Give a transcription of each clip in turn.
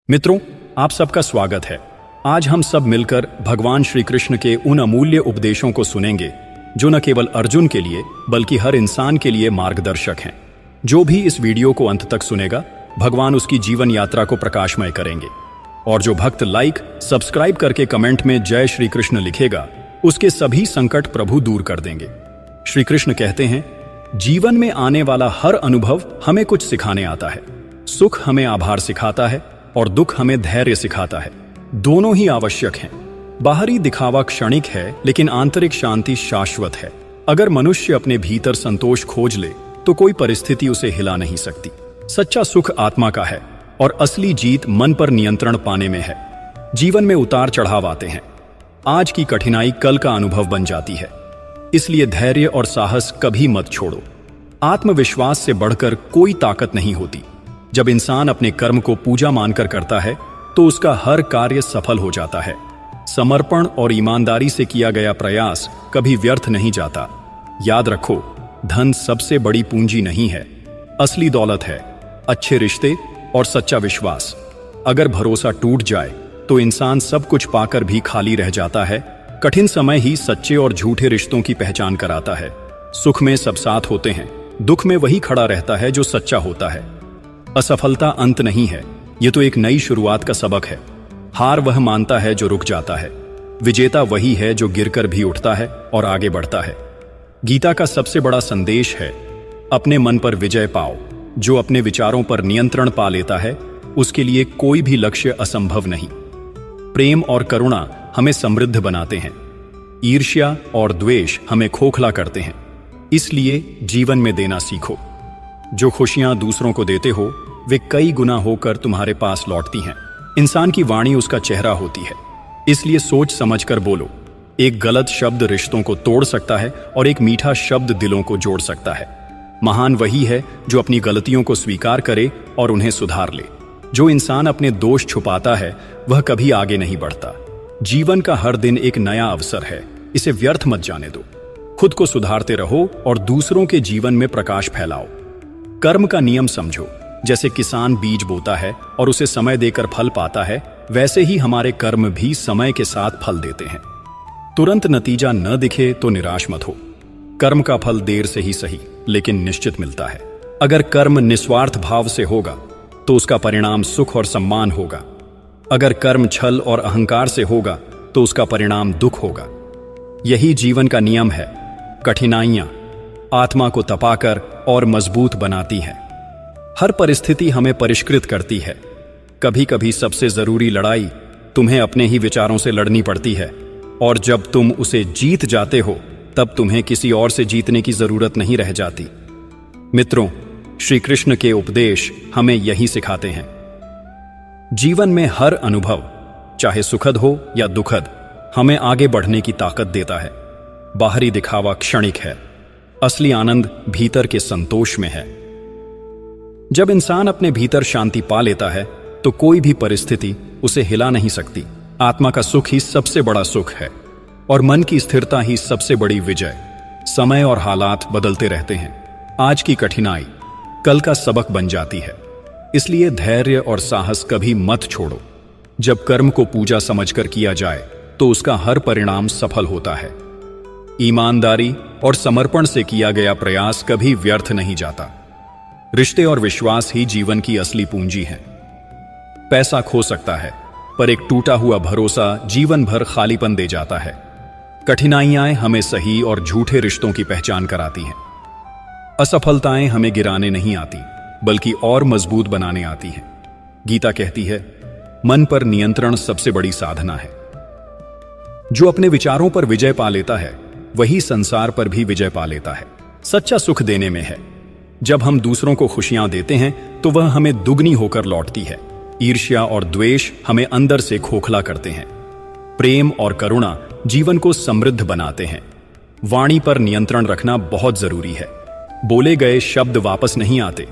मित्रों, आप सबका स्वागत है। आज हम सब मिलकर भगवान श्री कृष्ण के उन अमूल्य उपदेशों को सुनेंगे जो न केवल अर्जुन के लिए बल्कि हर इंसान के लिए मार्गदर्शक हैं। जो भी इस वीडियो को अंत तक सुनेगा, भगवान उसकी जीवन यात्रा को प्रकाशमय करेंगे। और जो भक्त लाइक, सब्सक्राइब करके कमेंट में जय श्री कृष्ण लिखेगा, उसके सभी संकट प्रभु दूर कर देंगे। श्री कृष्ण कहते हैं, जीवन में आने वाला हर अनुभव हमें कुछ सिखाने आता है। सुख हमें आभार सिखाता है और दुख हमें धैर्य सिखाता है। दोनों ही आवश्यक हैं। बाहरी दिखावा क्षणिक है, लेकिन आंतरिक शांति शाश्वत है। अगर मनुष्य अपने भीतर संतोष खोज ले तो कोई परिस्थिति उसे हिला नहीं सकती। सच्चा सुख आत्मा का है और असली जीत मन पर नियंत्रण पाने में है। जीवन में उतार चढ़ाव आते हैं। आज की कठिनाई कल का अनुभव बन जाती है। इसलिए धैर्य और साहस कभी मत छोड़ो। आत्मविश्वास से बढ़कर कोई ताकत नहीं होती। जब इंसान अपने कर्म को पूजा मानकर करता है तो उसका हर कार्य सफल हो जाता है। समर्पण और ईमानदारी से किया गया प्रयास कभी व्यर्थ नहीं जाता। याद रखो, धन सबसे बड़ी पूंजी नहीं है। असली दौलत है अच्छे रिश्ते और सच्चा विश्वास। अगर भरोसा टूट जाए तो इंसान सब कुछ पाकर भी खाली रह जाता है। कठिन समय ही सच्चे और झूठे रिश्तों की पहचान कराता है। सुख में सब साथ होते हैं, दुख में वही खड़ा रहता है जो सच्चा होता है। असफलता अंत नहीं है, ये तो एक नई शुरुआत का सबक है। हार वह मानता है जो रुक जाता है। विजेता वही है जो गिरकर भी उठता है और आगे बढ़ता है। गीता का सबसे बड़ा संदेश है, अपने मन पर विजय पाओ। जो अपने विचारों पर नियंत्रण पा लेता है, उसके लिए कोई भी लक्ष्य असंभव नहीं। प्रेम और करुणा हमें समृद्ध बनाते हैं। ईर्ष्या और द्वेष हमें खोखला करते हैं। इसलिए जीवन में देना सीखो। जो खुशियां दूसरों को देते हो, वे कई गुना होकर तुम्हारे पास लौटती हैं। इंसान की वाणी उसका चेहरा होती है, इसलिए सोच समझकर बोलो। एक गलत शब्द रिश्तों को तोड़ सकता है और एक मीठा शब्द दिलों को जोड़ सकता है। महान वही है जो अपनी गलतियों को स्वीकार करे और उन्हें सुधार ले। जो इंसान अपने दोष छुपाता है, वह कभी आगे नहीं बढ़ता। जीवन का हर दिन एक नया अवसर है, इसे व्यर्थ मत जाने दो। खुद को सुधारते रहो और दूसरों के जीवन में प्रकाश फैलाओ। कर्म का नियम समझो। जैसे किसान बीज बोता है और उसे समय देकर फल पाता है, वैसे ही हमारे कर्म भी समय के साथ फल देते हैं। तुरंत नतीजा न दिखे तो निराश मत हो। कर्म का फल देर से ही सही, लेकिन निश्चित मिलता है। अगर कर्म निस्वार्थ भाव से होगा तो उसका परिणाम सुख और सम्मान होगा। अगर कर्म छल और अहंकार से होगा तो उसका परिणाम दुख होगा। यही जीवन का नियम है। कठिनाइयां आत्मा को तपाकर और मजबूत बनाती हैं। हर परिस्थिति हमें परिष्कृत करती है। कभी कभी सबसे जरूरी लड़ाई तुम्हें अपने ही विचारों से लड़नी पड़ती है, और जब तुम उसे जीत जाते हो तब तुम्हें किसी और से जीतने की जरूरत नहीं रह जाती। मित्रों, श्री कृष्ण के उपदेश हमें यही सिखाते हैं। जीवन में हर अनुभव, चाहे सुखद हो या दुखद, हमें आगे बढ़ने की ताकत देता है। बाहरी दिखावा क्षणिक है, असली आनंद भीतर के संतोष में है। जब इंसान अपने भीतर शांति पा लेता है तो कोई भी परिस्थिति उसे हिला नहीं सकती। आत्मा का सुख ही सबसे बड़ा सुख है और मन की स्थिरता ही सबसे बड़ी विजय। समय और हालात बदलते रहते हैं। आज की कठिनाई कल का सबक बन जाती है। इसलिए धैर्य और साहस कभी मत छोड़ो। जब कर्म को पूजा समझकर किया जाए तो उसका हर परिणाम सफल होता है। ईमानदारी और समर्पण से किया गया प्रयास कभी व्यर्थ नहीं जाता। रिश्ते और विश्वास ही जीवन की असली पूंजी है। पैसा खो सकता है, पर एक टूटा हुआ भरोसा जीवन भर खालीपन दे जाता है। कठिनाइयां हमें सही और झूठे रिश्तों की पहचान कराती हैं। असफलताएं हमें गिराने नहीं आती, बल्कि और मजबूत बनाने आती हैं। गीता कहती है, मन पर नियंत्रण सबसे बड़ी साधना है। जो अपने विचारों पर विजय पा लेता है, वही संसार पर भी विजय पा लेता है। सच्चा सुख देने में है। जब हम दूसरों को खुशियां देते हैं तो वह हमें दुगनी होकर लौटती है। ईर्ष्या और द्वेष हमें अंदर से खोखला करते हैं। प्रेम और करुणा जीवन को समृद्ध बनाते हैं। वाणी पर नियंत्रण रखना बहुत जरूरी है। बोले गए शब्द वापस नहीं आते।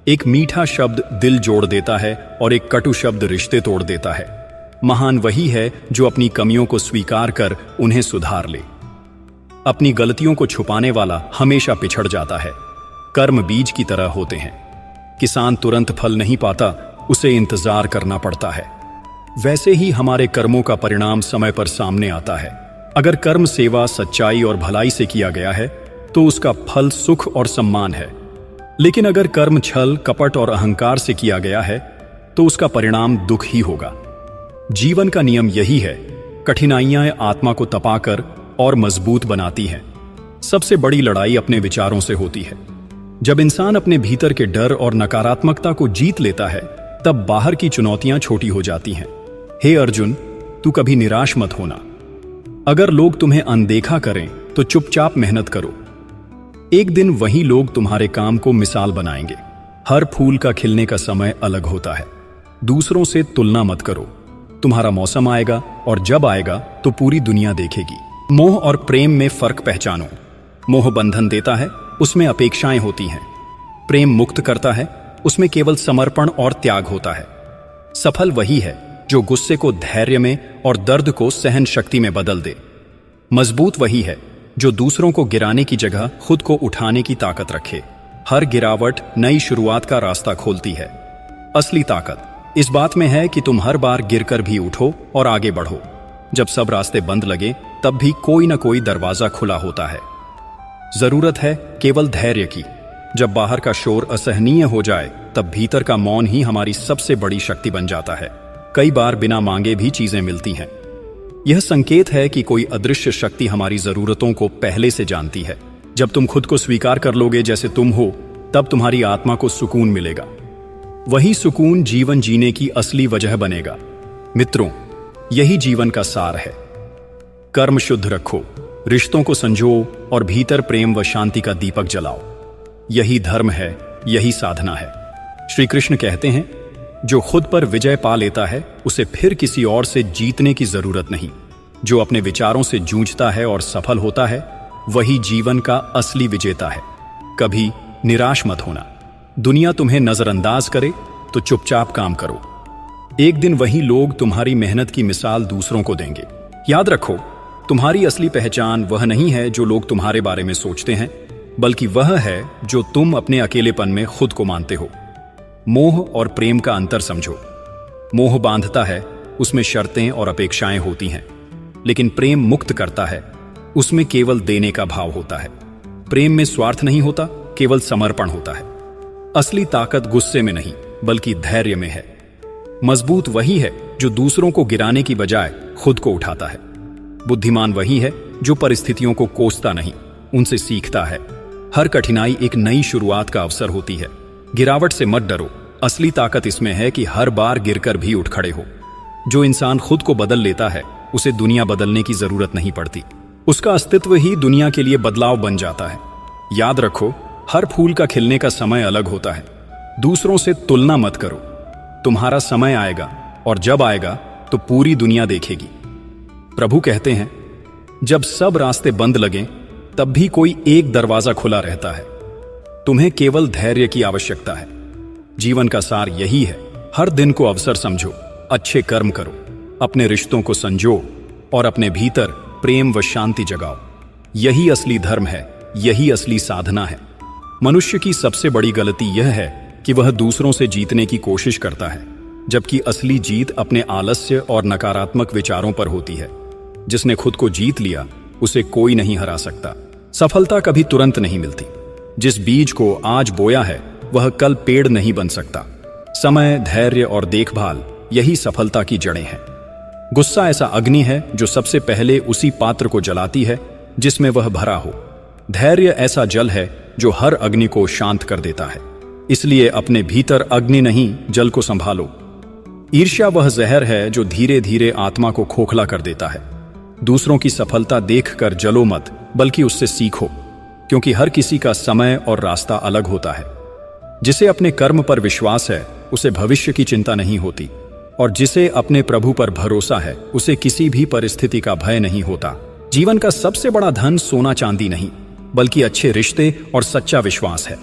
एक मीठा शब्द दिल जोड़ देता है और एक कटु शब्द रिश्ते तोड़ देता है। महान वही है जो अपनी कमियों को स्वीकार कर उन्हें सुधार ले। अपनी गलतियों को छुपाने वाला हमेशा पिछड़ जाता है। कर्म बीज की तरह होते हैं। किसान तुरंत फल नहीं पाता, उसे इंतजार करना पड़ता है। वैसे ही हमारे कर्मों का परिणाम समय पर सामने आता है। अगर कर्म सेवा, सच्चाई और भलाई से किया गया है तो उसका फल सुख और सम्मान है। लेकिन अगर कर्म छल, कपट और अहंकार से किया गया है तो उसका परिणाम दुख ही होगा। जीवन का नियम यही है, कठिनाइयां आत्मा को तपाकर और मजबूत बनाती हैं। सबसे बड़ी लड़ाई अपने विचारों से होती है। जब इंसान अपने भीतर के डर और नकारात्मकता को जीत लेता है तब बाहर की चुनौतियां छोटी हो जाती हैं। हे अर्जुन, तू कभी निराश मत होना। अगर लोग तुम्हें अनदेखा करें तो चुपचाप मेहनत करो। एक दिन वही लोग तुम्हारे काम को मिसाल बनाएंगे। हर फूल का खिलने का समय अलग होता है। दूसरों से तुलना मत करो। तुम्हारा मौसम आएगा और जब आएगा तो पूरी दुनिया देखेगी। मोह और प्रेम में फर्क पहचानो। मोह बंधन देता है, उसमें अपेक्षाएं होती हैं। प्रेम मुक्त करता है, उसमें केवल समर्पण और त्याग होता है। सफल वही है जो गुस्से को धैर्य में और दर्द को सहन शक्ति में बदल दे। मजबूत वही है जो दूसरों को गिराने की जगह खुद को उठाने की ताकत रखे। हर गिरावट नई शुरुआत का रास्ता खोलती है। असली ताकत इस बात में है कि तुम हर बार गिरकर भी उठो और आगे बढ़ो। जब सब रास्ते बंद लगे तब भी कोई ना कोई दरवाजा खुला होता है। जरूरत है केवल धैर्य की। जब बाहर का शोर असहनीय हो जाए तब भीतर का मौन ही हमारी सबसे बड़ी शक्ति बन जाता है। कई बार बिना मांगे भी चीजें मिलती हैं। यह संकेत है कि कोई अदृश्य शक्ति हमारी जरूरतों को पहले से जानती है। जब तुम खुद को स्वीकार कर लोगे जैसे तुम हो, तब तुम्हारी आत्मा को सुकून मिलेगा। वही सुकून जीवन जीने की असली वजह बनेगा। मित्रों, यही जीवन का सार है। कर्म शुद्ध रखो, रिश्तों को संजो और भीतर प्रेम व शांति का दीपक जलाओ। यही धर्म है, यही साधना है। श्री कृष्ण कहते हैं, जो खुद पर विजय पा लेता है उसे फिर किसी और से जीतने की जरूरत नहीं। जो अपने विचारों से जूझता है और सफल होता है वही जीवन का असली विजेता है। कभी निराश मत होना। दुनिया तुम्हें नजरअंदाज करे तो चुपचाप काम करो। एक दिन वही लोग तुम्हारी मेहनत की मिसाल दूसरों को देंगे। याद रखो, तुम्हारी असली पहचान वह नहीं है जो लोग तुम्हारे बारे में सोचते हैं, बल्कि वह है जो तुम अपने अकेलेपन में खुद को मानते हो। मोह और प्रेम का अंतर समझो। मोह बांधता है, उसमें शर्तें और अपेक्षाएं होती हैं। लेकिन प्रेम मुक्त करता है, उसमें केवल देने का भाव होता है। प्रेम में स्वार्थ नहीं होता, केवल समर्पण होता है। असली ताकत गुस्से में नहीं बल्कि धैर्य में है। मजबूत वही है जो दूसरों को गिराने की बजाय खुद को उठाता है। बुद्धिमान वही है जो परिस्थितियों को कोसता नहीं, उनसे सीखता है। हर कठिनाई एक नई शुरुआत का अवसर होती है। गिरावट से मत डरो। असली ताकत इसमें है कि हर बार गिरकर भी उठ खड़े हो। जो इंसान खुद को बदल लेता है उसे दुनिया बदलने की जरूरत नहीं पड़ती। उसका अस्तित्व ही दुनिया के लिए बदलाव बन जाता है। याद रखो, हर फूल का खिलने का समय अलग होता है। दूसरों से तुलना मत करो। तुम्हारा समय आएगा और जब आएगा तो पूरी दुनिया देखेगी। प्रभु कहते हैं, जब सब रास्ते बंद लगें तब भी कोई एक दरवाजा खुला रहता है। तुम्हें केवल धैर्य की आवश्यकता है। जीवन का सार यही है, हर दिन को अवसर समझो, अच्छे कर्म करो, अपने रिश्तों को संजो और अपने भीतर प्रेम व शांति जगाओ। यही असली धर्म है, यही असली साधना है। मनुष्य की सबसे बड़ी गलती यह है कि वह दूसरों से जीतने की कोशिश करता है, जबकि असली जीत अपने आलस्य और नकारात्मक विचारों पर होती है। जिसने खुद को जीत लिया उसे कोई नहीं हरा सकता। सफलता कभी तुरंत नहीं मिलती। जिस बीज को आज बोया है वह कल पेड़ नहीं बन सकता। समय, धैर्य और देखभाल यही सफलता की जड़ें हैं। गुस्सा ऐसा अग्नि है जो सबसे पहले उसी पात्र को जलाती है जिसमें वह भरा हो। धैर्य ऐसा जल है जो हर अग्नि को शांत कर देता है। इसलिए अपने भीतर अग्नि नहीं, जल को संभालो। ईर्ष्या वह जहर है जो धीरे धीरे आत्मा को खोखला कर देता है। दूसरों की सफलता देखकर जलो मत, बल्कि उससे सीखो, क्योंकि हर किसी का समय और रास्ता अलग होता है। जिसे अपने कर्म पर विश्वास है उसे भविष्य की चिंता नहीं होती, और जिसे अपने प्रभु पर भरोसा है उसे किसी भी परिस्थिति का भय नहीं होता। जीवन का सबसे बड़ा धन सोना चांदी नहीं, बल्कि अच्छे रिश्ते और सच्चा विश्वास है।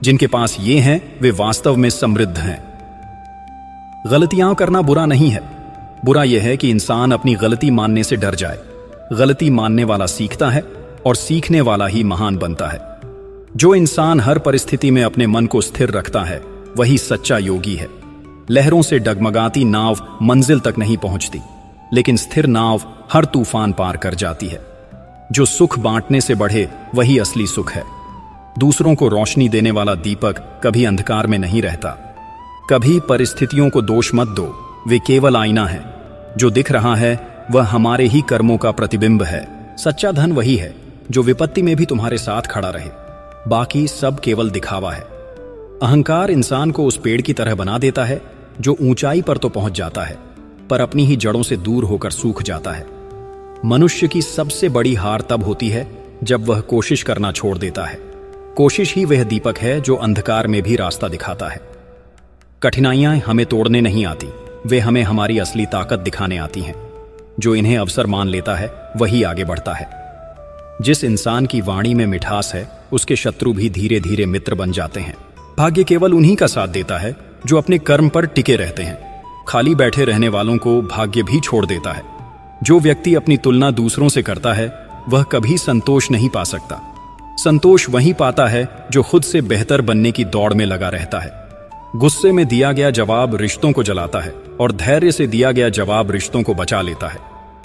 जिनके पास ये हैं वे वास्तव में समृद्ध हैं। गलतियां करना बुरा नहीं है। बुरा यह है कि इंसान अपनी गलती मानने से डर जाए। गलती मानने वाला सीखता है और सीखने वाला ही महान बनता है। जो इंसान हर परिस्थिति में अपने मन को स्थिर रखता है वही सच्चा योगी है। लहरों से डगमगाती नाव मंजिल तक नहीं पहुंचती, लेकिन स्थिर नाव हर तूफान पार कर जाती है। जो सुख बांटने से बढ़े वही असली सुख है। दूसरों को रोशनी देने वाला दीपक कभी अंधकार में नहीं रहता। कभी परिस्थितियों को दोष मत दो, वे केवल आईना है। जो दिख रहा है वह हमारे ही कर्मों का प्रतिबिंब है। सच्चा धन वही है जो विपत्ति में भी तुम्हारे साथ खड़ा रहे, बाकी सब केवल दिखावा है। अहंकार इंसान को उस पेड़ की तरह बना देता है जो ऊंचाई पर तो पहुंच जाता है, पर अपनी ही जड़ों से दूर होकर सूख जाता है। मनुष्य की सबसे बड़ी हार तब होती है जब वह कोशिश करना छोड़ देता है। कोशिश ही वह दीपक है जो अंधकार में भी रास्ता दिखाता है। कठिनाइयां हमें तोड़ने नहीं आती, वे हमें हमारी असली ताकत दिखाने आती हैं। जो इन्हें अवसर मान लेता है वही आगे बढ़ता है। जिस इंसान की वाणी में मिठास है, उसके शत्रु भी धीरे धीरे मित्र बन जाते हैं। भाग्य केवल उन्हीं का साथ देता है जो अपने कर्म पर टिके रहते हैं। खाली बैठे रहने वालों को भाग्य भी छोड़ देता है। जो व्यक्ति अपनी तुलना दूसरों से करता है वह कभी संतोष नहीं पा सकता। संतोष वही पाता है जो खुद से बेहतर बनने की दौड़ में लगा रहता है। गुस्से में दिया गया जवाब रिश्तों को जलाता है और धैर्य से दिया गया जवाब रिश्तों को बचा लेता है।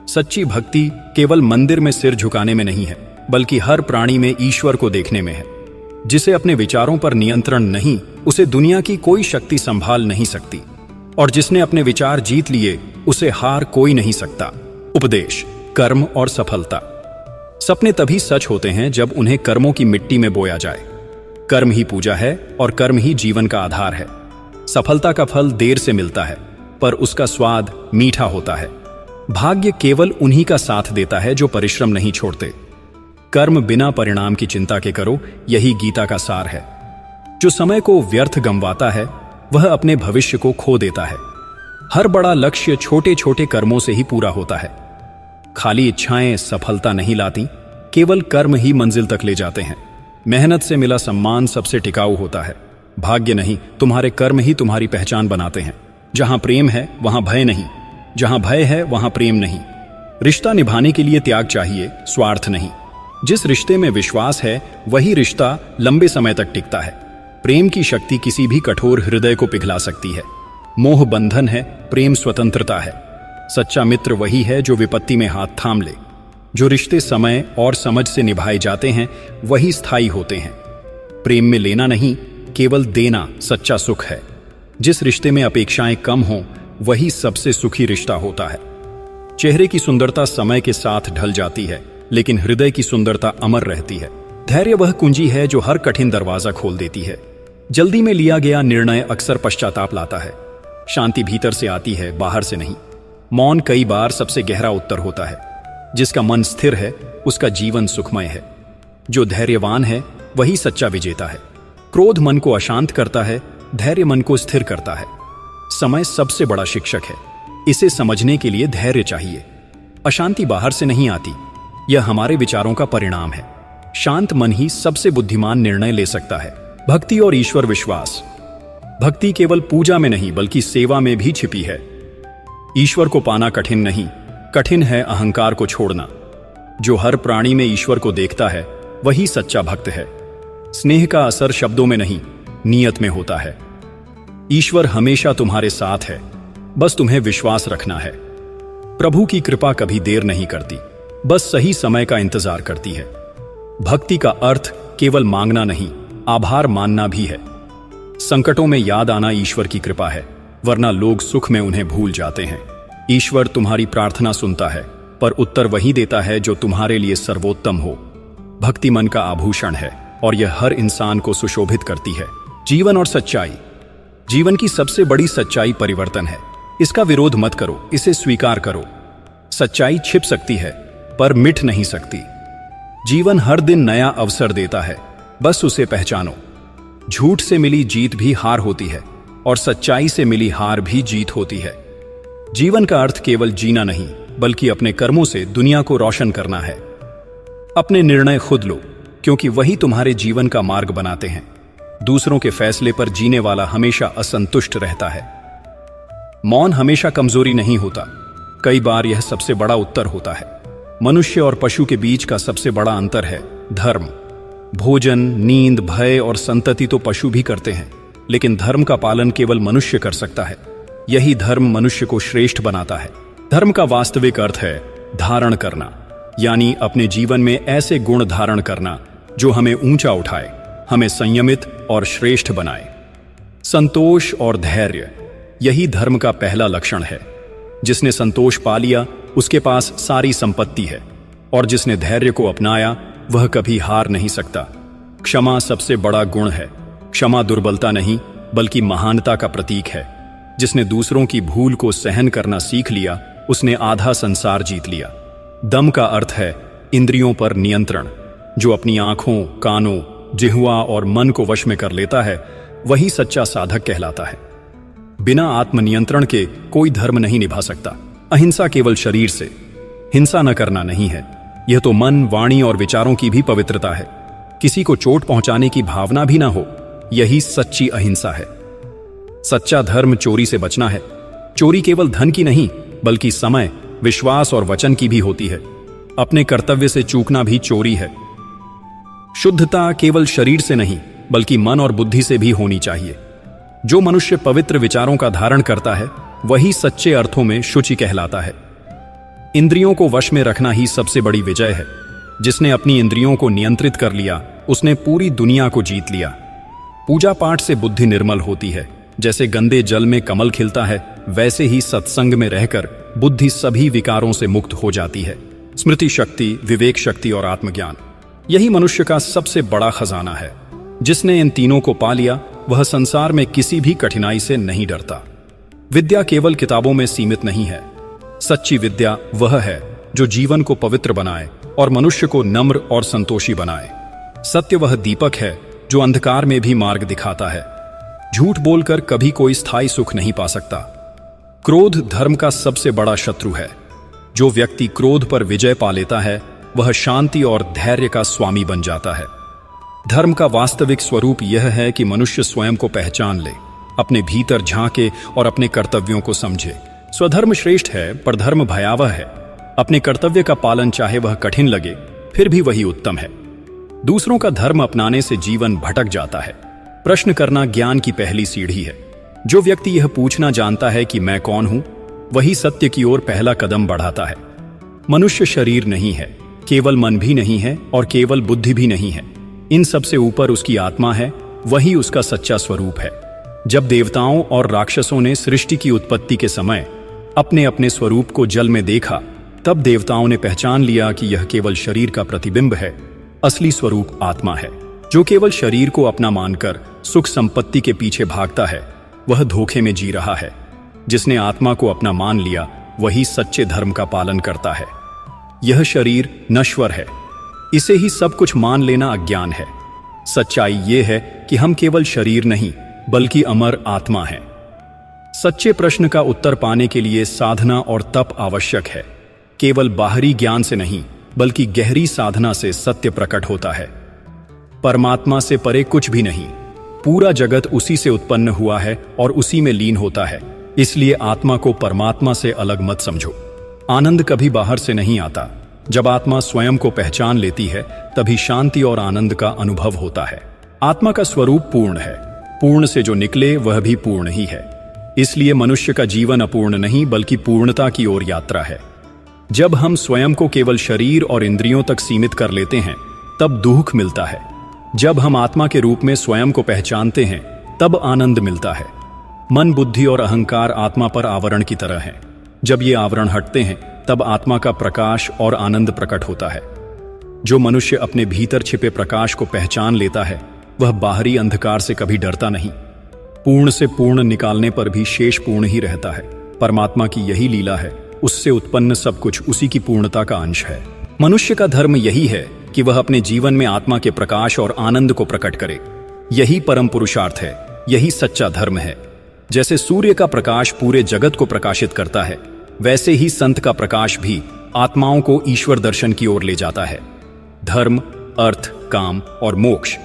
सच्ची भक्ति केवल मंदिर में सिर झुकाने में नहीं है, बल्कि हर प्राणी में ईश्वर को देखने में है। जिसे अपने विचारों पर नियंत्रण नहीं, उसे दुनिया की कोई शक्ति संभाल नहीं सकती, और जिसने अपने विचार जीत लिए उसे हार कोई नहीं सकता। उपदेश, कर्म और सफलता। सपने तभी सच होते हैं जब उन्हें कर्मों की मिट्टी में बोया जाए। कर्म ही पूजा है और कर्म ही जीवन का आधार है। सफलता का फल देर से मिलता है, पर उसका स्वाद मीठा होता है। भाग्य केवल उन्हीं का साथ देता है जो परिश्रम नहीं छोड़ते। कर्म बिना परिणाम की चिंता के करो, यही गीता का सार है। जो समय को व्यर्थ गंवाता है वह अपने भविष्य को खो देता है। हर बड़ा लक्ष्य छोटे छोटे कर्मों से ही पूरा होता है। खाली इच्छाएं सफलता नहीं लाती, केवल कर्म ही मंजिल तक ले जाते हैं। मेहनत से मिला सम्मान सबसे टिकाऊ होता है। भाग्य नहीं, तुम्हारे कर्म ही तुम्हारी पहचान बनाते हैं। जहां प्रेम है वहां भय नहीं, जहां भय है वहां प्रेम नहीं। रिश्ता निभाने के लिए त्याग चाहिए, स्वार्थ नहीं। जिस रिश्ते में विश्वास है वही रिश्ता लंबे समय तक टिकता है। प्रेम की शक्ति किसी भी कठोर हृदय को पिघला सकती है। मोह बंधन है, प्रेम स्वतंत्रता है। सच्चा मित्र वही है जो विपत्ति में हाथ थाम ले। जो रिश्ते समय और समझ से निभाए जाते हैं वही स्थायी होते हैं। प्रेम में लेना नहीं, केवल देना सच्चा सुख है। जिस रिश्ते में अपेक्षाएं कम हों वही सबसे सुखी रिश्ता होता है। चेहरे की सुंदरता समय के साथ ढल जाती है, लेकिन हृदय की सुंदरता अमर रहती है। धैर्य वह कुंजी है जो हर कठिन दरवाजा खोल देती है। जल्दी में लिया गया निर्णय अक्सर पश्चाताप लाता है। शांति भीतर से आती है, बाहर से नहीं। मौन कई बार सबसे गहरा उत्तर होता है। जिसका मन स्थिर है उसका जीवन सुखमय है। जो धैर्यवान है वही सच्चा विजेता है। क्रोध मन को अशांत करता है, धैर्य मन को स्थिर करता है। समय सबसे बड़ा शिक्षक है, इसे समझने के लिए धैर्य चाहिए। अशांति बाहर से नहीं आती, यह हमारे विचारों का परिणाम है। शांत मन ही सबसे बुद्धिमान निर्णय ले सकता है। भक्ति और ईश्वर विश्वास। भक्ति केवल पूजा में नहीं बल्कि सेवा में भी छिपी है। ईश्वर को पाना कठिन नहीं, कठिन है अहंकार को छोड़ना। जो हर प्राणी में ईश्वर को देखता है वही सच्चा भक्त है। स्नेह का असर शब्दों में नहीं, नियत में होता है। ईश्वर हमेशा तुम्हारे साथ है, बस तुम्हें विश्वास रखना है। प्रभु की कृपा कभी देर नहीं करती, बस सही समय का इंतजार करती है। भक्ति का अर्थ केवल मांगना नहीं, आभार मानना भी है। संकटों में याद आना ईश्वर की कृपा है, वरना लोग सुख में उन्हें भूल जाते हैं। ईश्वर तुम्हारी प्रार्थना सुनता है, पर उत्तर वही देता है जो तुम्हारे लिए सर्वोत्तम हो। भक्ति मन का आभूषण है और यह हर इंसान को सुशोभित करती है। जीवन और सच्चाई। जीवन की सबसे बड़ी सच्चाई परिवर्तन है। इसका विरोध मत करो, इसे स्वीकार करो। सच्चाई छिप सकती है पर मिट नहीं सकती। जीवन हर दिन नया अवसर देता है, बस उसे पहचानो। झूठ से मिली जीत भी हार होती है और सच्चाई से मिली हार भी जीत होती है। जीवन का अर्थ केवल जीना नहीं बल्कि अपने कर्मों से दुनिया को रोशन करना है। अपने निर्णय खुद लो, क्योंकि वही तुम्हारे जीवन का मार्ग बनाते हैं। दूसरों के फैसले पर जीने वाला हमेशा असंतुष्ट रहता है। मौन हमेशा कमजोरी नहीं होता, कई बार यह सबसे बड़ा उत्तर होता है। मनुष्य और पशु के बीच का सबसे बड़ा अंतर है धर्म। भोजन, नींद, भय और संतति तो पशु भी करते हैं, लेकिन धर्म का पालन केवल मनुष्य कर सकता है। यही धर्म मनुष्य को श्रेष्ठ बनाता है। धर्म का वास्तविक अर्थ है धारण करना, यानी अपने जीवन में ऐसे गुण धारण करना जो हमें ऊंचा उठाए, हमें संयमित और श्रेष्ठ बनाए। संतोष और धैर्य, यही धर्म का पहला लक्षण है। जिसने संतोष पा लिया उसके पास सारी संपत्ति है, और जिसने धैर्य को अपनाया वह कभी हार नहीं सकता। क्षमा सबसे बड़ा गुण है। क्षमा दुर्बलता नहीं बल्कि महानता का प्रतीक है। जिसने दूसरों की भूल को सहन करना सीख लिया उसने आधा संसार जीत लिया। दम का अर्थ है इंद्रियों पर नियंत्रण। जो अपनी आंखों, कानों, जिह्वा और मन को वश में कर लेता है वही सच्चा साधक कहलाता है। बिना आत्मनियंत्रण के कोई धर्म नहीं निभा सकता। अहिंसा केवल शरीर से, हिंसा न करना नहीं है। यह तो मन, वाणी और विचारों की भी पवित्रता है। किसी को चोट पहुंचाने की भावना भी ना हो, यही सच्ची अहिंसा है। सच्चा धर्म चोरी से बचना है। चोरी केवल धन की नहीं बल्कि समय, विश्वास और वचन की भी होती है। अपने कर्तव्य से चूकना भी चोरी है। शुद्धता केवल शरीर से नहीं बल्कि मन और बुद्धि से भी होनी चाहिए। जो मनुष्य पवित्र विचारों का धारण करता है वही सच्चे अर्थों में शुचि कहलाता है। इंद्रियों को वश में रखना ही सबसे बड़ी विजय है। जिसने अपनी इंद्रियों को नियंत्रित कर लिया उसने पूरी दुनिया को जीत लिया। पूजा पाठ से बुद्धि निर्मल होती है। जैसे गंदे जल में कमल खिलता है वैसे ही सत्संग में रहकर बुद्धि सभी विकारों से मुक्त हो जाती है। स्मृति शक्ति, विवेक शक्ति और आत्मज्ञान, यही मनुष्य का सबसे बड़ा खजाना है। जिसने इन तीनों को पा लिया वह संसार में किसी भी कठिनाई से नहीं डरता। विद्या केवल किताबों में सीमित नहीं है। सच्ची विद्या वह है जो जीवन को पवित्र बनाए और मनुष्य को नम्र और संतोषी बनाए। सत्य वह दीपक है जो अंधकार में भी मार्ग दिखाता है। झूठ बोलकर कभी कोई स्थायी सुख नहीं पा सकता। क्रोध धर्म का सबसे बड़ा शत्रु है। जो व्यक्ति क्रोध पर विजय पा लेता है वह शांति और धैर्य का स्वामी बन जाता है। धर्म का वास्तविक स्वरूप यह है कि मनुष्य स्वयं को पहचान ले, अपने भीतर झांके और अपने कर्तव्यों को समझे। स्वधर्म श्रेष्ठ है पर धर्म भयावह है। अपने कर्तव्य का पालन चाहे वह कठिन लगे फिर भी वही उत्तम है। दूसरों का धर्म अपनाने से जीवन भटक जाता है। प्रश्न करना ज्ञान की पहली सीढ़ी है। जो व्यक्ति यह पूछना जानता है कि मैं कौन हूं, वही सत्य की ओर पहला कदम बढ़ाता है। मनुष्य शरीर नहीं है, केवल मन भी नहीं है और केवल बुद्धि भी नहीं है। इन सबसे ऊपर उसकी आत्मा है, वही उसका सच्चा स्वरूप है। जब देवताओं और राक्षसों ने सृष्टि की उत्पत्ति के समय अपने अपने स्वरूप को जल में देखा, तब देवताओं ने पहचान लिया कि यह केवल शरीर का प्रतिबिंब है। असली स्वरूप आत्मा है। जो केवल शरीर को अपना मानकर सुख संपत्ति के पीछे भागता है वह धोखे में जी रहा है। जिसने आत्मा को अपना मान लिया वही सच्चे धर्म का पालन करता है। यह शरीर नश्वर है, इसे ही सब कुछ मान लेना अज्ञान है। सच्चाई यह है कि हम केवल शरीर नहीं बल्कि अमर आत्मा हैं। सच्चे प्रश्न का उत्तर पाने के लिए साधना और तप आवश्यक है। केवल बाहरी ज्ञान से नहीं बल्कि गहरी साधना से सत्य प्रकट होता है। परमात्मा से परे कुछ भी नहीं। पूरा जगत उसी से उत्पन्न हुआ है और उसी में लीन होता है। इसलिए आत्मा को परमात्मा से अलग मत समझो। आनंद कभी बाहर से नहीं आता। जब आत्मा स्वयं को पहचान लेती है तभी शांति और आनंद का अनुभव होता है। आत्मा का स्वरूप पूर्ण है। पूर्ण से जो निकले वह भी पूर्ण ही है। इसलिए मनुष्य का जीवन अपूर्ण नहीं बल्कि पूर्णता की ओर यात्रा है। जब हम स्वयं को केवल शरीर और इंद्रियों तक सीमित कर लेते हैं तब दुख मिलता है। जब हम आत्मा के रूप में स्वयं को पहचानते हैं तब आनंद मिलता है। मन, बुद्धि और अहंकार आत्मा पर आवरण की तरह हैं। जब ये आवरण हटते हैं तब आत्मा का प्रकाश और आनंद प्रकट होता है। जो मनुष्य अपने भीतर छिपे प्रकाश को पहचान लेता है वह बाहरी अंधकार से कभी डरता नहीं। पूर्ण से पूर्ण निकालने पर भी शेष पूर्ण ही रहता है। परमात्मा की यही लीला है। उससे उत्पन्न सब कुछ उसी की पूर्णता का अंश है। मनुष्य का धर्म यही है कि वह अपने जीवन में आत्मा के प्रकाश और आनंद को प्रकट करे। यही परम पुरुषार्थ है। यही सच्चा धर्म है। जैसे सूर्य का प्रकाश पूरे जगत को प्रकाशित करता है वैसे ही संत का प्रकाश भी आत्माओं को ईश्वर दर्शन की ओर ले जाता है। धर्म, अर्थ, काम और मोक्ष,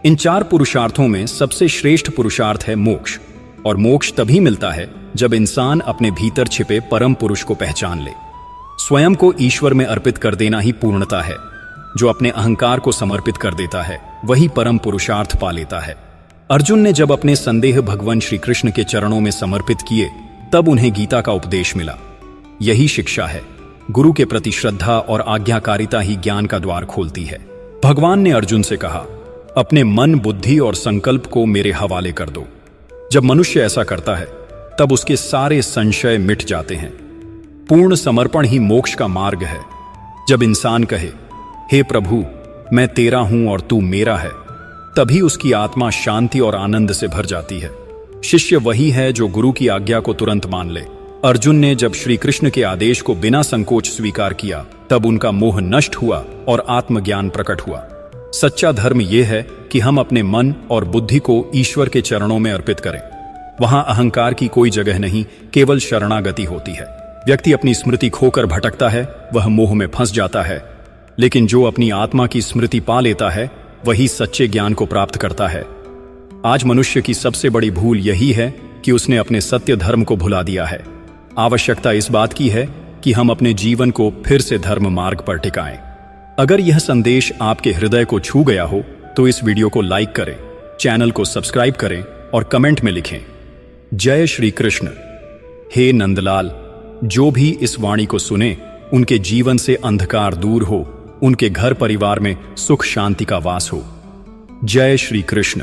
इन चार पुरुषार्थों में सबसे श्रेष्ठ पुरुषार्थ है मोक्ष। और मोक्ष तभी मिलता है जब इंसान अपने भीतर छिपे परम पुरुष को पहचान ले। स्वयं को ईश्वर में अर्पित कर देना ही पूर्णता है। जो अपने अहंकार को समर्पित कर देता है वही परम पुरुषार्थ पा लेता है। अर्जुन ने जब अपने संदेह भगवान श्री कृष्ण के चरणों में समर्पित किए तब उन्हें गीता का उपदेश मिला। यही शिक्षा है, गुरु के प्रति श्रद्धा और आज्ञाकारिता ही ज्ञान का द्वार खोलती है। भगवान ने अर्जुन से कहा, अपने मन, बुद्धि और संकल्प को मेरे हवाले कर दो। जब मनुष्य ऐसा करता है तब उसके सारे संशय मिट जाते हैं। पूर्ण समर्पण ही मोक्ष का मार्ग है। जब इंसान कहे, हे प्रभु, मैं तेरा हूं और तू मेरा है, तभी उसकी आत्मा शांति और आनंद से भर जाती है। शिष्य वही है जो गुरु की आज्ञा को तुरंत मान ले। अर्जुन ने जब श्री कृष्ण के आदेश को बिना संकोच स्वीकार किया, तब उनका मोह नष्ट हुआ और आत्मज्ञान प्रकट हुआ। सच्चा धर्म यह है कि हम अपने मन और बुद्धि को ईश्वर के चरणों में अर्पित करें। वहां अहंकार की कोई जगह नहीं, केवल शरणागति होती है। व्यक्ति अपनी स्मृति खोकर भटकता है, वह मोह में फंस जाता है, लेकिन जो अपनी आत्मा की स्मृति पा लेता है वही सच्चे ज्ञान को प्राप्त करता है। आज मनुष्य की सबसे बड़ी भूल यही है कि उसने अपने सत्य धर्म को भुला दिया है। आवश्यकता इस बात की है कि हम अपने जीवन को फिर से धर्म मार्ग पर टिकाएं। अगर यह संदेश आपके हृदय को छू गया हो तो इस वीडियो को लाइक करें, चैनल को सब्सक्राइब करें और कमेंट में लिखें, जय श्री कृष्ण। हे नंदलाल, जो भी इस वाणी को सुने उनके जीवन से अंधकार दूर हो, उनके घर परिवार में सुख शांति का वास हो। जय श्री कृष्ण।